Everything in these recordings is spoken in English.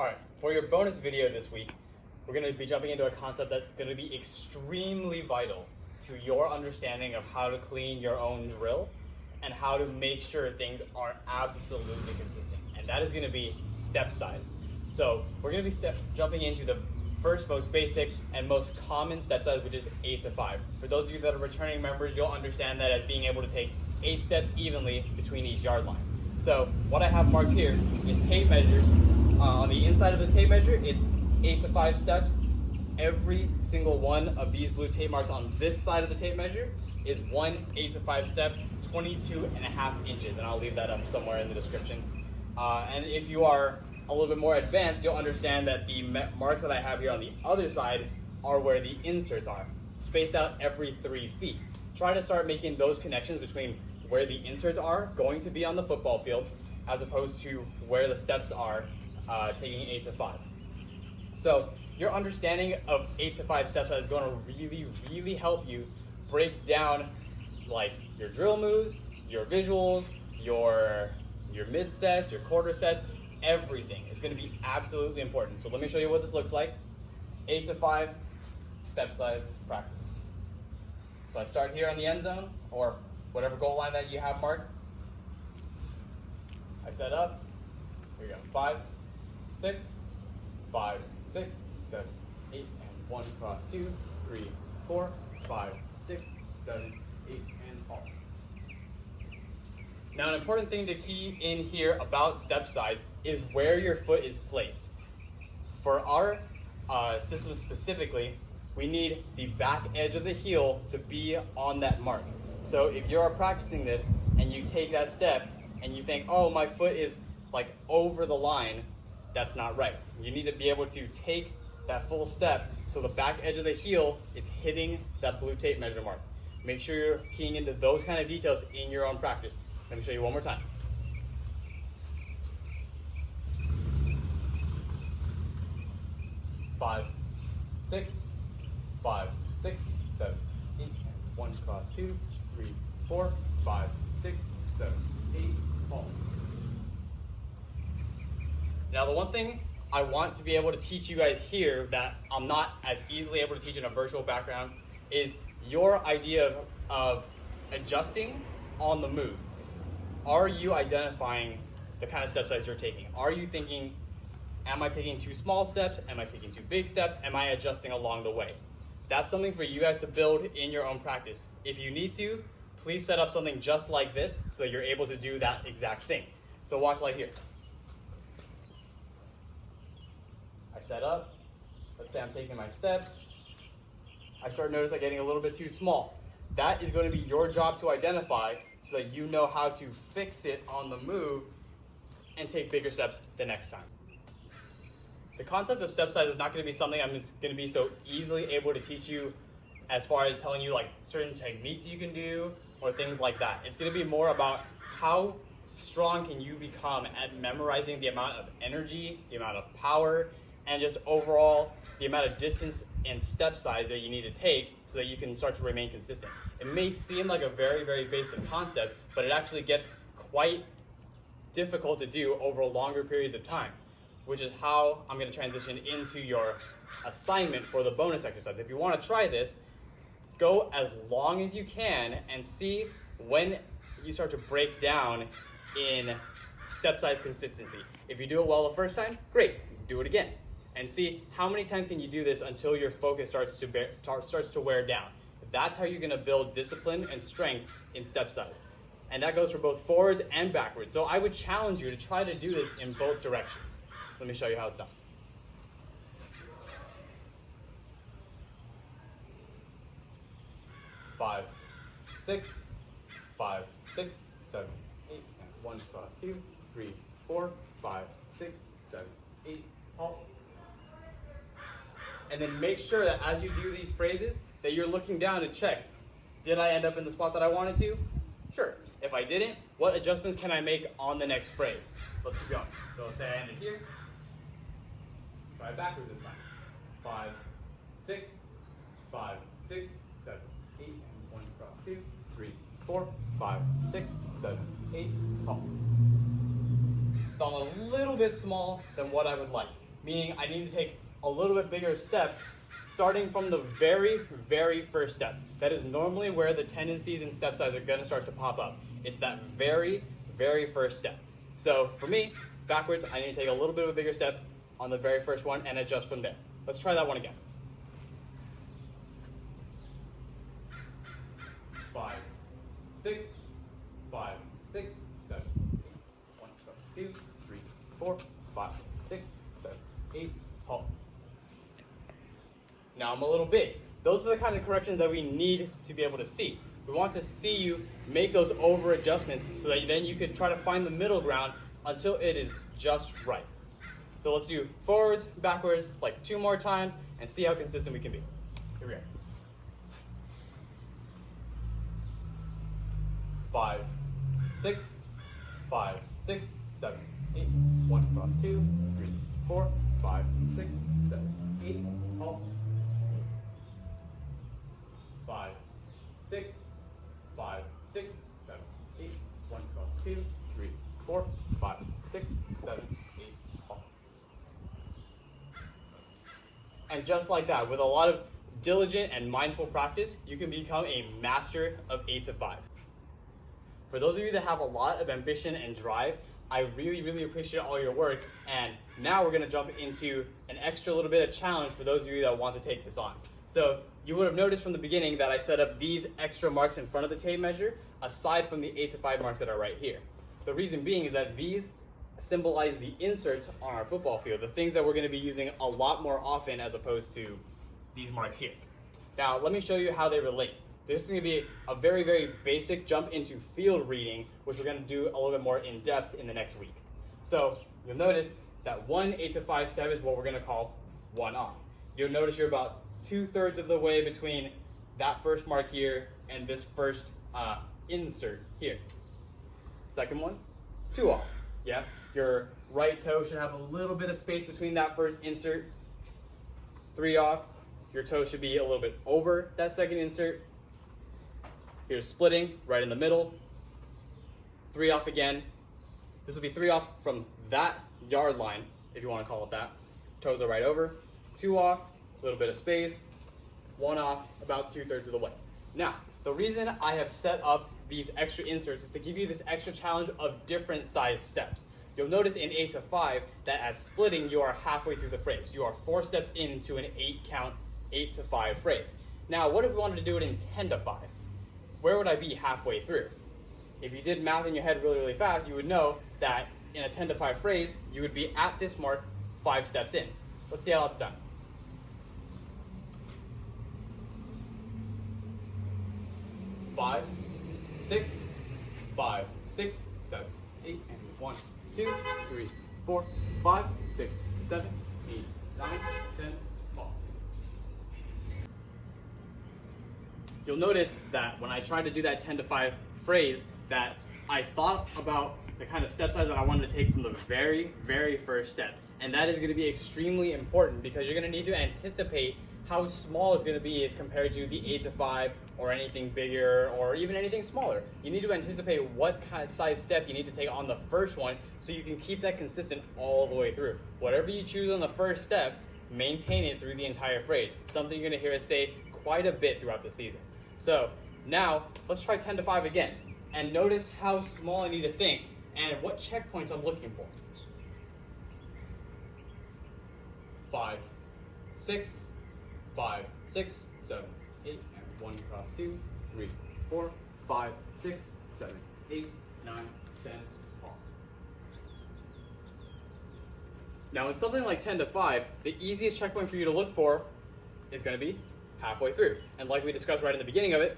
Alright, for your bonus video this week, we're going to be jumping into a concept that's going to be extremely vital to your understanding of how to clean your own drill and how to make sure things are absolutely consistent. And that is going to be step size. So we're going to be jumping into the first most basic and most common step size, which is 8 to 5. For those of you that are returning members, you'll understand that as being able to take 8 steps evenly between each yard line. So what I have marked here is tape measures. On the inside of this tape measure, it's 8 to 5 steps. Every single one of these blue tape marks on this side of the tape measure is one 8 to 5 step, 22.5 inches, and I'll leave that up somewhere in the description. And if you are a little bit more advanced, you'll understand that the marks that I have here on the other side are where the inserts are, spaced out every 3 feet. Try to start making those connections between where the inserts are going to be on the football field as opposed to where the steps are taking 8 to 5. So your understanding of 8 to 5 steps is going to really help you break down like your drill moves, your visuals, your mid sets, your quarter sets, everything. It's going to be absolutely important. So let me show you what this looks like. 8 to 5 step size practice. So I start here on the end zone or whatever goal line that you have marked. I set up. Here we go. 5, 6, 5, 6, 7, 8, and 1 cross 2, 3, 4, 5, 6, 7, 8, and fall. Now, an important thing to key in here about step size is where your foot is placed. For our system specifically, we need the back edge of the heel to be on that mark. So if you're practicing this and you take that step and you think, oh, my foot is like over the line, that's not right. You need to be able to take that full step so the back edge of the heel is hitting that blue tape measure mark. Make sure you're keying into those kind of details in your own practice. Let me show you one more time. Five, 6, 5, 6, 7, 8, and 1 cross 2, 3, 4, 5, 6, 7, 8, fall. Now the one thing I want to be able to teach you guys here that I'm not as easily able to teach in a virtual background is your idea of adjusting on the move. Are you identifying the kind of step size you're taking? Are you thinking, am I taking too small steps? Am I taking too big steps? Am I adjusting along the way? That's something for you guys to build in your own practice. If you need to, please set up something just like this so you're able to do that exact thing. So watch like here. I set up, let's say I'm taking my steps. I start noticing I'm getting a little bit too small. That is going to be your job to identify so that you know how to fix it on the move and take bigger steps the next time. The concept of step size is not going to be something I'm just going to be so easily able to teach you as far as telling you like certain techniques you can do or things like that. It's going to be more about how strong can you become at memorizing the amount of energy, the amount of power, and just overall the amount of distance and step size that you need to take so that you can start to remain consistent. It may seem like a very basic concept, but it actually gets quite difficult to do over longer periods of time, which is how I'm going to transition into your assignment for the bonus exercise. If you want to try this, go as long as you can and see when you start to break down in step size consistency. If you do it well the first time, great, do it again. And see how many times can you do this until your focus starts to wear down. That's how you're going to build discipline and strength in step size. And that goes for both forwards and backwards. So I would challenge you to try to do this in both directions. Let me show you how it's done. 5, 6, 5, 6, 7, 8, and 1 cross 2, 3, 4, 5, 6, 7, 8, halt. And then make sure that as you do these phrases that you're looking down to check, did I end up in the spot that I wanted to? Sure. If I didn't, what adjustments can I make on the next phrase? Let's keep going. So let's say I ended here. Try backwards this time. 5, 6, 5, 6, 7, 8, and 1 cross 2, 3, 4, 5, 6, 7, 8, halt. So I'm a little bit small than what I would like. meaning I need to take a little bit bigger steps starting from the very, very first step. That is normally where the tendencies and step size are going to start to pop up. It's that very, very first step. So for me, backwards, I need to take a little bit of a bigger step on the very first one and adjust from there. Let's try that one again. 5, 6, 5, 6, 7, 8. 1, 2, 3, 4, 5, 6, 7, 8. Halt. Now I'm a little big. Those are the kind of corrections that we need to be able to see. We want to see you make those over adjustments so that then you can try to find the middle ground until it is just right. So let's do forwards, backwards, like 2 more times and see how consistent we can be. Here we go. 5, 6, 5, 6, 7, 8. 1 cross 2, 3, 4, 5, 6, 7, 8. Halt. 5, 6, 5, 6, 7, 8. 1 cross 2, 3, 4, 5, 6, 7, 8. Halt. And just like that, with a lot of diligent and mindful practice, you can become a master of 8 to 5. For those of you that have a lot of ambition and drive, I really, really appreciate all your work. And now we're going to jump into an extra little bit of challenge for those of you that want to take this on. So you would have noticed from the beginning that I set up these extra marks in front of the tape measure, aside from the 8 to 5 marks that are right here. The reason being is that these symbolize the inserts on our football field, the things that we're going to be using a lot more often as opposed to these marks here. Now, let me show you how they relate. This is going to be a very, very basic jump into field reading, which we're going to do a little bit more in depth in the next week. So you'll notice that 1 8 to 5 step is what we're going to call 1 off. You'll notice you're about 2/3 of the way between that first mark here and this first insert here. Second one, 2 off. Yeah, your right toe should have a little bit of space between that first insert. 3 off. Your toe should be a little bit over that second insert. Here's splitting right in the middle. 3 off again. This will be 3 off from that yard line, if you want to call it that. Toes are right over. 2 off, a little bit of space. 1 off, about 2/3 of the way. Now, the reason I have set up these extra inserts is to give you this extra challenge of different size steps. You'll notice in 8 to 5 that at splitting, you are halfway through the phrase. You are 4 steps into an 8 count, 8 to 5 phrase. Now, what if we wanted to do it in 10 to 5? Where would I be halfway through? If you did math in your head really, really fast, you would know that in a 10 to 5 phrase, you would be at this mark 5 steps in. Let's see how that's done. 5, 6, 5, 6, 7, 8, and 1, 2, 3, 4, 5, 6, 7, 8, 9, 10, 12. You'll notice that when I tried to do that 10 to 5 phrase, that I thought about the kind of step size that I wanted to take from the very, very first step. And that is going to be extremely important because you're going to need to anticipate how small it's going to be as compared to the 8 to 5 or anything bigger or even anything smaller. You need to anticipate what kind of size step you need to take on the first one so you can keep that consistent all the way through. Whatever you choose on the first step, maintain it through the entire phrase. Something you're going to hear us say quite a bit throughout the season. So now let's try 10 to 5 again and notice how small I need to think and what checkpoints I'm looking for. 5, 6, 5, 6, 7, 8, and 1 cross 2, 3, 4, 5, 6, 7, 8, 9, 10, 12. Now in something like 10 to 5, the easiest checkpoint for you to look for is going to be halfway through. And like we discussed right in the beginning of it,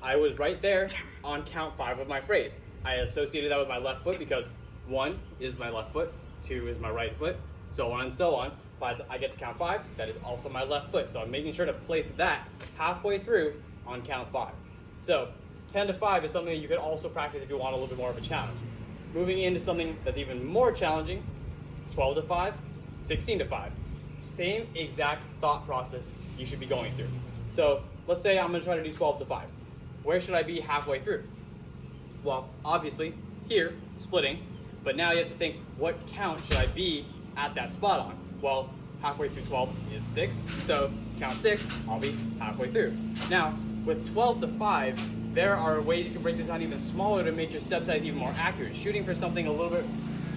I was right there on count 5 of my phrase. I associated that with my left foot because 1 is my left foot, 2 is my right foot, so on and so on. By I get to count 5, that is also my left foot. So I'm making sure to place that halfway through on count 5. So 10 to 5 is something that you could also practice if you want a little bit more of a challenge. Moving into something that's even more challenging, 12 to 5, 16 to 5. Same exact thought process you should be going through. So let's say I'm going to try to do 12 to 5. Where should I be halfway through? Well, obviously here, splitting, but now you have to think, what count should I be at that spot on? Well, halfway through 12 is 6, so count 6, I'll be halfway through. Now, with 12 to 5, there are ways you can break this down even smaller to make your step size even more accurate. Shooting for something a little bit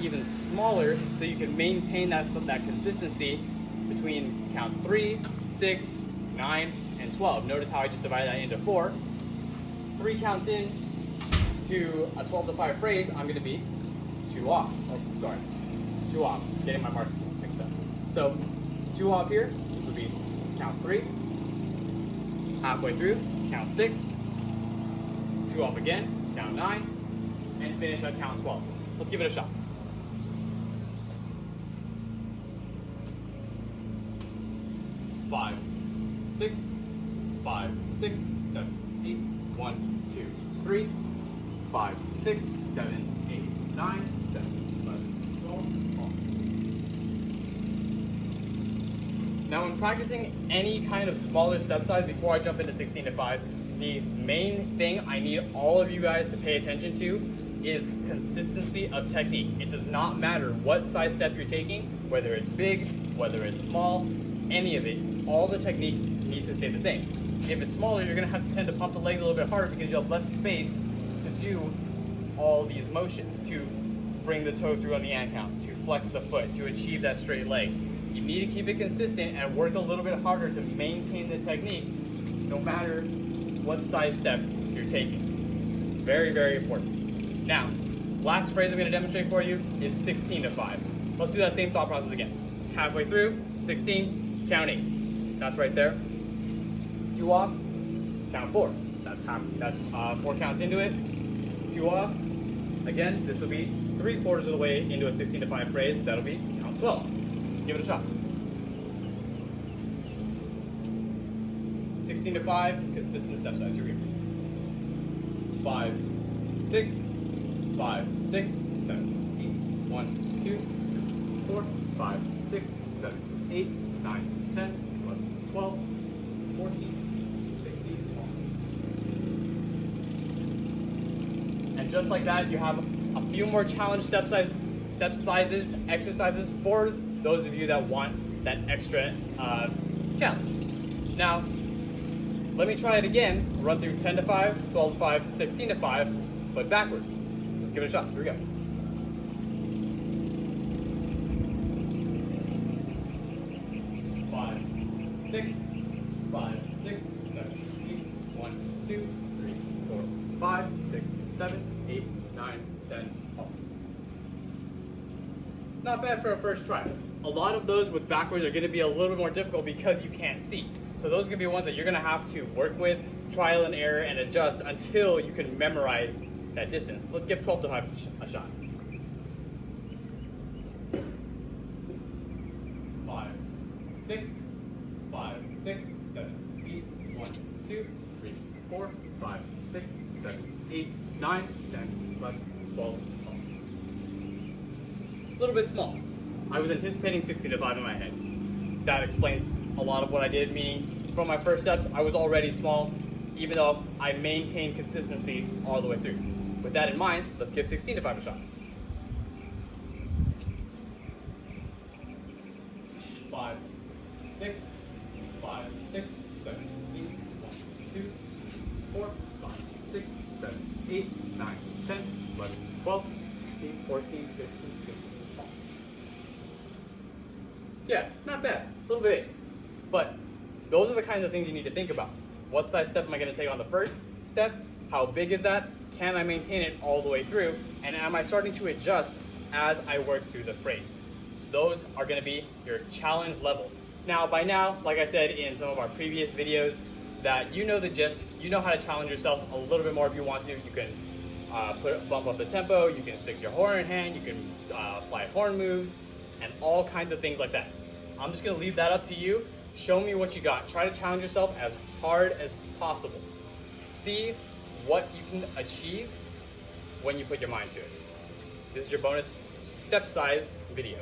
even smaller so you can maintain that consistency between counts 3, 6, 9, and 12. Notice how I just divided that into 4. 3 counts in to a 12 to 5 phrase, I'm going to be 2 off. Oh, sorry. 2 off. Getting my mark mixed up. So 2 off here, this will be count 3. Halfway through, count 6. 2 off again, count 9. And finish at count 12. Let's give it a shot. 5, 6, 5, 6, 7, 8, 1, 2, 3, 5, 6, 7, 8, 9, 10, 11, 12. Now when practicing any kind of smaller step size before I jump into 16 to 5, the main thing I need all of you guys to pay attention to is consistency of technique. It does not matter what size step you're taking, whether it's big, whether it's small, any of it, all the technique needs to stay the same. If it's smaller, you're gonna have to tend to pump the leg a little bit harder because you have less space to do all these motions, to bring the toe through on the ant count, to flex the foot, to achieve that straight leg. You need to keep it consistent and work a little bit harder to maintain the technique no matter what size step you're taking. Very, very important. Now, last phrase I'm gonna demonstrate for you is 16 to 5. Let's do that same thought process again. Halfway through, 16, count 8. That's right there. 2 off, count 4. That's 4 counts into it. 2 off. Again, this will be 3/4 of the way into a 16 to 5 phrase. That'll be count 12. Give it a shot. 16 to 5, consistent step size. Here we go. 5, 6, 5, 6, 7, 8, 1, 2, 4, 5, 6, 7, 8, 9, 10, 11, 12, 14, 16, 12. And just like that, you have a few more challenge step sizes, exercises for those of you that want that extra challenge. Now, let me try it again. We'll run through 10 to 5, 12 to 5, 16 to 5, but backwards. Let's give it a shot. Here we go. 5, 6, 5, 6, 7, 8, 1, 2, 3, 4, 5, 6, 7, 8, 9, 10, 12. Not bad for a first try. A lot of those with backwards are going to be a little bit more difficult because you can't see. So those are going to be ones that you're going to have to work with, trial and error, and adjust until you can memorize that distance. Let's give 12 to 5 a shot. 5, 6, 5, 6, 7, 8, 1, 2, 3, 4, 5, 6, 7, 8, 9, 10, 11, 12, 12. A little bit small. I was anticipating 16 to 5 in my head. That explains a lot of what I did, meaning from my first steps, I was already small, even though I maintained consistency all the way through. With that in mind, let's give 16 to 5 a shot. 5, 6, 5, 6, 7, 8, 1, 2, 4, 5, 6, 7, 8, 9, 10, 11, 12, 13, 14, 15, 16, 17. Yeah, not bad. A little bit. But those are the kinds of things you need to think about. What size step am I going to take on the first step? How big is that? Can I maintain it all the way through? And am I starting to adjust as I work through the phrase? Those are going to be your challenge levels. Now, by now, like I said in some of our previous videos, that you know the gist. You know how to challenge yourself a little bit more if you want to. You can bump up the tempo. You can stick your horn in hand. You can apply horn moves and all kinds of things like that. I'm just going to leave that up to you. Show me what you got. Try to challenge yourself as hard as possible. See what you can achieve when you put your mind to it. This is your bonus step size video.